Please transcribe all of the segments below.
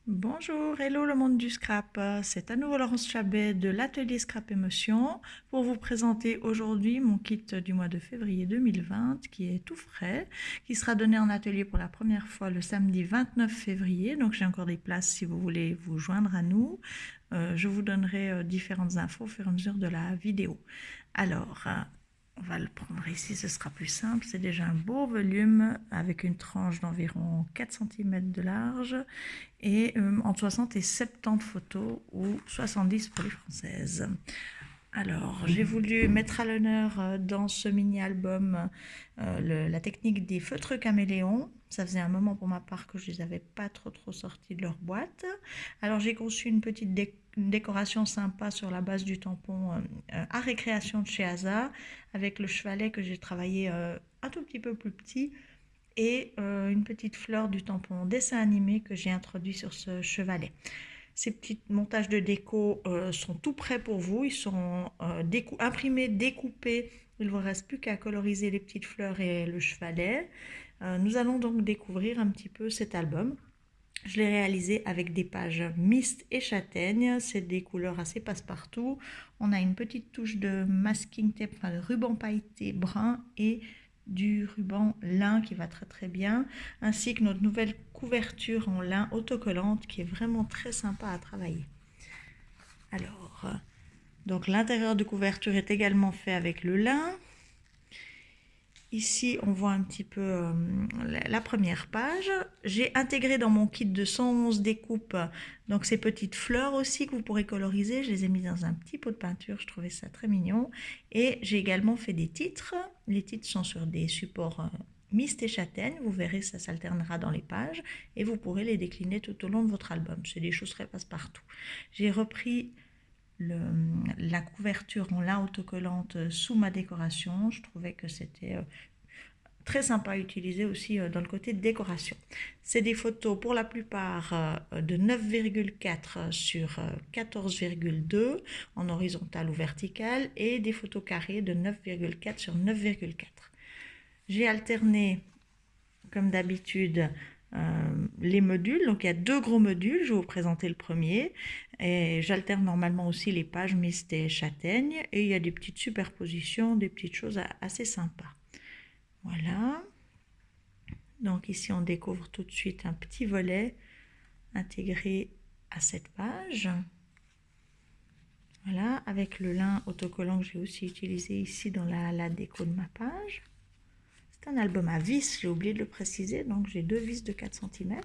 Bonjour, hello le monde du scrap. C'est à nouveau Laurence Chabet de l'atelier Scrap Émotion pour vous présenter aujourd'hui mon kit du mois de février 2020 qui est tout frais, qui sera donné en atelier pour la première fois le samedi 29 février. Donc j'ai encore des places si vous voulez vous joindre à nous. Je vous donnerai différentes infos au fur et à mesure de la vidéo. Alors, on va le prendre ici, ce sera plus simple. C'est déjà un beau volume avec une tranche d'environ 4 cm de large et entre 60 et 70 photos ou 70 pour les françaises. Alors, j'ai voulu mettre à l'honneur dans ce mini-album la technique des feutres caméléons. Ça faisait un moment pour ma part que je les avais pas trop sortis de leur boîte. Alors, j'ai conçu une petite décoration sympa sur la base du tampon à récréation de chez Asa, avec le chevalet que j'ai travaillé un tout petit peu plus petit et une petite fleur du tampon dessin animé que j'ai introduit sur ce chevalet. Ces petits montages de déco sont tout prêts pour vous. Ils sont imprimés, découpés. Il ne vous reste plus qu'à coloriser les petites fleurs et le chevalet. Nous allons donc découvrir un petit peu cet album. Je l'ai réalisé avec des pages mixtes et châtaignes. C'est des couleurs assez passe-partout. On a une petite touche de masking tape, enfin de ruban pailleté brun et du ruban lin qui va très bien, ainsi que notre nouvelle couverture en lin autocollante qui est vraiment très sympa à travailler. Alors, donc l'intérieur de couverture est également fait avec le lin. Ici, on voit un petit peu la première page. J'ai intégré dans mon kit de 111 découpes donc ces petites fleurs aussi que vous pourrez coloriser. Je les ai mis dans un petit pot de peinture, je trouvais ça très mignon. Et j'ai également fait des titres. Les titres sont sur des supports mixtes et châtaignes. Vous verrez, ça s'alternera dans les pages et vous pourrez les décliner tout au long de votre album. C'est des choses très passe-partout. J'ai repris la couverture en lin autocollante sous ma décoration. Je trouvais que c'était très sympa à utiliser aussi dans le côté de décoration. C'est des photos pour la plupart de 9,4 sur 14,2 en horizontal ou vertical et des photos carrées de 9,4 sur 9,4. J'ai alterné comme d'habitude les modules. Donc il y a deux gros modules, je vais vous présenter le premier. Et j'alterne normalement aussi les pages mixtes et châtaignes. Et il y a des petites superpositions, des petites choses assez sympas. Voilà. Donc ici on découvre tout de suite un petit volet intégré à cette page. Voilà, avec le lin autocollant que j'ai aussi utilisé ici dans la déco de ma page. C'est un album à vis, j'ai oublié de le préciser, donc j'ai deux vis de 4 cm.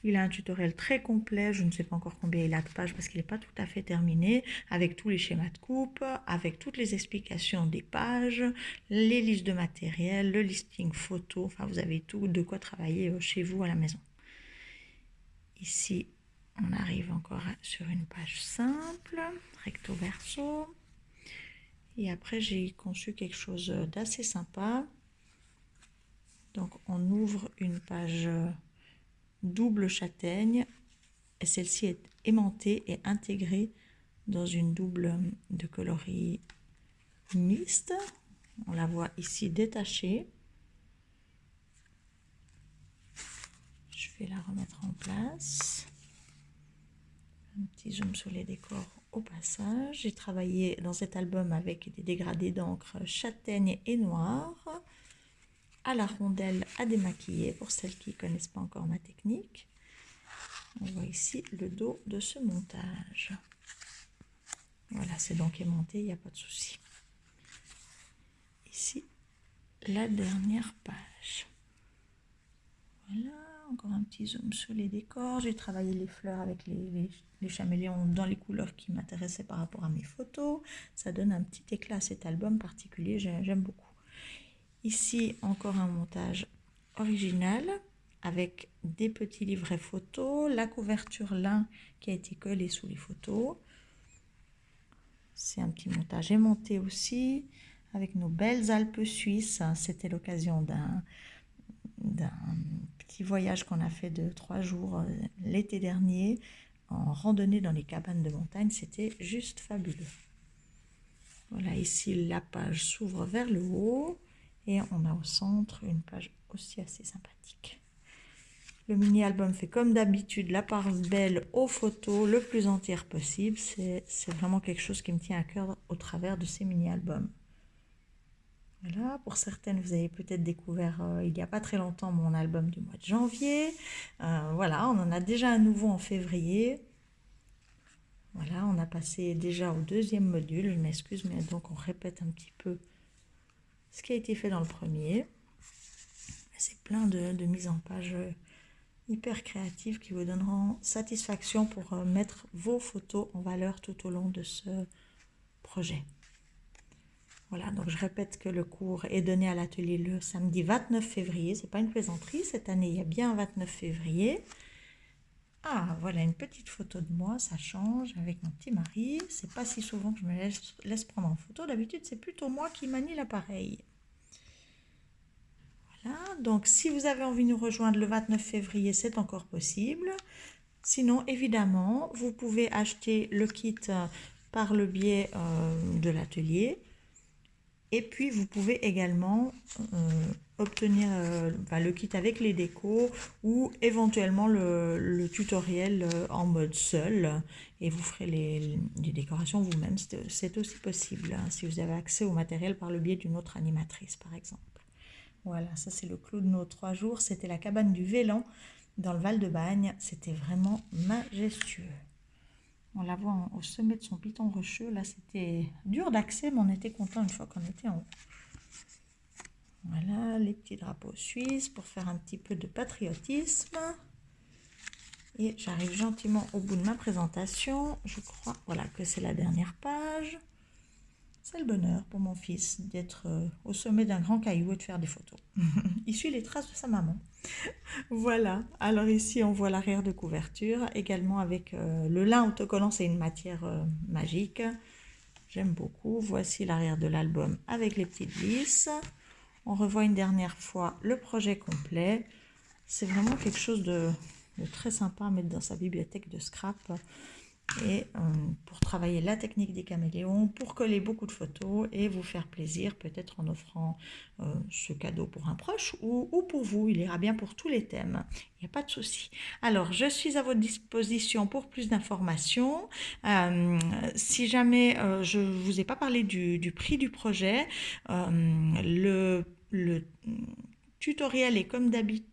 Il a un tutoriel très complet, je ne sais pas encore combien il a de pages parce qu'il n'est pas tout à fait terminé, avec tous les schémas de coupe, avec toutes les explications des pages, les listes de matériel, le listing photo, enfin vous avez tout de quoi travailler chez vous à la maison. Ici, on arrive encore sur une page simple, recto verso. Et après, j'ai conçu quelque chose d'assez sympa. Donc, on ouvre une page double châtaigne et celle-ci est aimantée et intégrée dans une double de coloris mixte. On la voit ici détachée. Je vais la remettre en place. Un petit zoom sur les décors au passage. J'ai travaillé dans cet album avec des dégradés d'encre châtaigne et noir, à la rondelle à démaquiller pour celles qui ne connaissent pas encore ma technique. On voit ici le dos de ce montage. Voilà, c'est donc aimanté, il n'y a pas de souci. Ici, la dernière page. Voilà, encore un petit zoom sur les décors. J'ai travaillé les fleurs avec les caméléons dans les couleurs qui m'intéressaient par rapport à mes photos. Ça donne un petit éclat à cet album particulier, j'aime beaucoup. Ici, encore un montage original avec des petits livrets photos, la couverture lin qui a été collée sous les photos. C'est un petit montage aimanté aussi, avec nos belles Alpes suisses. C'était l'occasion d'un petit voyage qu'on a fait de 3 jours l'été dernier, en randonnée dans les cabanes de montagne. C'était juste fabuleux. Voilà, ici la page s'ouvre vers le haut et on a au centre une page aussi assez sympathique. Le mini-album fait comme d'habitude la part belle aux photos le plus entière possible. C'est vraiment quelque chose qui me tient à cœur au travers de ces mini-albums. Voilà, pour certaines, vous avez peut-être découvert il n'y a pas très longtemps mon album du mois de janvier. Voilà, on en a déjà un nouveau en février. Voilà, on a passé déjà au deuxième module, je m'excuse, mais donc on répète un petit peu ce qui a été fait dans le premier. C'est plein de mises en page hyper créatives qui vous donneront satisfaction pour mettre vos photos en valeur tout au long de ce projet. Voilà, donc je répète que le cours est donné à l'atelier le samedi 29 février. C'est pas une plaisanterie, cette année il y a bien un 29 février. Ah, voilà une petite photo de moi, ça change avec mon petit mari. C'est pas si souvent que je me laisse prendre en photo. D'habitude, c'est plutôt moi qui manie l'appareil. Voilà, donc si vous avez envie de nous rejoindre le 29 février, c'est encore possible. Sinon, évidemment, vous pouvez acheter le kit par le biais de l'atelier. Et puis, vous pouvez également obtenir le kit avec les décos ou éventuellement le tutoriel en mode seul. Et vous ferez les décorations vous-même. C'est aussi possible hein, si vous avez accès au matériel par le biais d'une autre animatrice, par exemple. Voilà, ça c'est le clou de nos 3 jours. C'était la cabane du Vélan dans le Val-de-Bagne. C'était vraiment majestueux. On la voit au sommet de son piton rocheux. Là, c'était dur d'accès, mais on était content une fois qu'on était en haut. Voilà, les petits drapeaux suisses pour faire un petit peu de patriotisme. Et j'arrive gentiment au bout de ma présentation. Je crois voilà, que c'est la dernière page. C'est le bonheur pour mon fils d'être au sommet d'un grand caillou et de faire des photos. Il suit les traces de sa maman. Voilà, alors ici on voit l'arrière de couverture, également avec le lin autocollant, c'est une matière magique. J'aime beaucoup. Voici l'arrière de l'album avec les petites vis. On revoit une dernière fois le projet complet. C'est vraiment quelque chose de très sympa à mettre dans sa bibliothèque de scrap. Et pour travailler la technique des caméléons, pour coller beaucoup de photos et vous faire plaisir, peut-être en offrant ce cadeau pour un proche ou pour vous. Il ira bien pour tous les thèmes, il n'y a pas de souci. Alors, je suis à votre disposition pour plus d'informations. Si jamais je ne vous ai pas parlé du prix du projet, le tutoriel est comme d'habitude.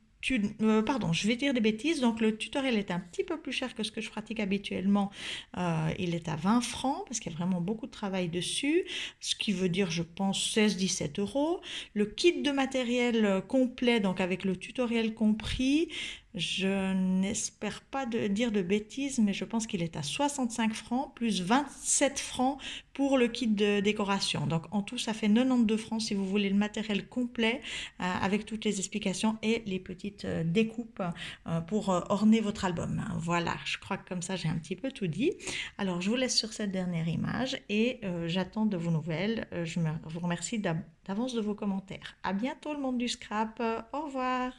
Pardon, je vais dire des bêtises. Donc, le tutoriel est un petit peu plus cher que ce que je pratique habituellement. Il est à 20 francs parce qu'il y a vraiment beaucoup de travail dessus. Ce qui veut dire, je pense, 16-17 euros. Le kit de matériel complet, donc avec le tutoriel compris, je n'espère pas dire de bêtises, mais je pense qu'il est à 65 francs plus 27 francs pour le kit de décoration. Donc, en tout, ça fait 92 francs si vous voulez le matériel complet avec toutes les explications et les petites découpes pour orner votre album. Voilà, je crois que comme ça, j'ai un petit peu tout dit. Alors, je vous laisse sur cette dernière image et j'attends de vos nouvelles. Je vous remercie d'avance de vos commentaires. À bientôt, le monde du scrap. Au revoir.